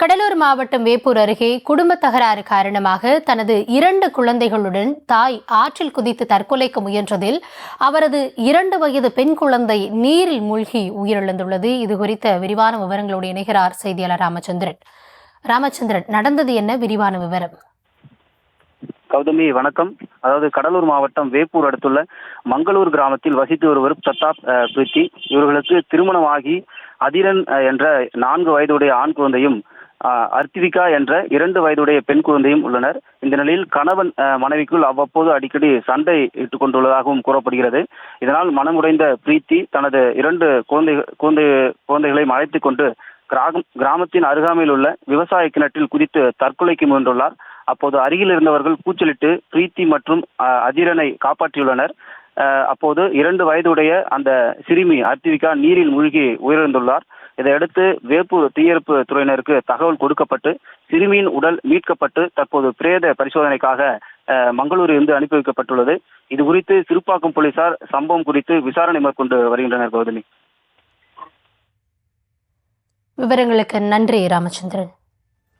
கடலூர் மாவட்டம் வேப்பூர் அருகே குடும்ப தகராறு காரணமாக தனது 2 குழந்தைகளுடன் தாய் ஆற்றில் குதித்து தற்கொலைக்கு முயன்றதில் அவரது 2 வயது பெண் குழந்தை நீரில் மூழ்கி உயிரிழந்துள்ளது. இது குறித்த விரிவான விவரங்களோடு இணைகிறார் செய்தியாளர் ராமச்சந்திரன். நடந்தது என்ன? விரிவான விவரம். கௌதமி, வணக்கம். அதாவது கடலூர் மாவட்டம் வேப்பூர் அடுத்துள்ள மங்களூர் கிராமத்தில் வசித்து வருவர் பிரதாப் பிரீத்தி. இவர்களுக்கு திருமணமாகி அதிரன் என்ற 4 வயதுடைய ஆண் குழந்தையும் அர்த்திவிகா என்ற 2 வயதுடைய பெண் குழந்தையும் உள்ளனர். இந்த நிலையில் கணவன் மனைவிக்குள் அவ்வப்போது அடிக்கடி சண்டை இட்டுக் கொண்டுள்ளதாகவும் கூறப்படுகிறது. இதனால் மனமுடைந்த பிரீத்தி தனது 2 குழந்தைகளையும் அழைத்துக் கொண்டு கிராமத்தின் அருகாமையில் உள்ள விவசாய கிணற்றில் குதித்து தற்கொலைக்கு முயன்றுள்ளார். அப்போது அருகில் இருந்தவர்கள் கூச்சலிட்டு பிரீத்தி மற்றும் அதிரனை காப்பாற்றியுள்ளனர். அப்போது 2 வயதுடைய அந்த சிறுமி அர்த்திவிகா நீரில் மூழ்கி உயிரிழந்துள்ளார். இதையடுத்து வேப்பூர் தீயணைப்பு துறையினருக்கு தகவல் கொடுக்கப்பட்டு சிறுமியின் உடல் மீட்கப்பட்டு தற்போது பிரேத பரிசோதனைக்காக மங்களூரில் இருந்து அனுப்பி வைக்கப்பட்டுள்ளது. இது குறித்து சிறுப்பாக்கம் போலீசார் சம்பவம் குறித்து விசாரணை மேற்கொண்டு வருகின்றனர். கௌதமி, விவரங்களுக்கு நன்றி ராமச்சந்திரன்.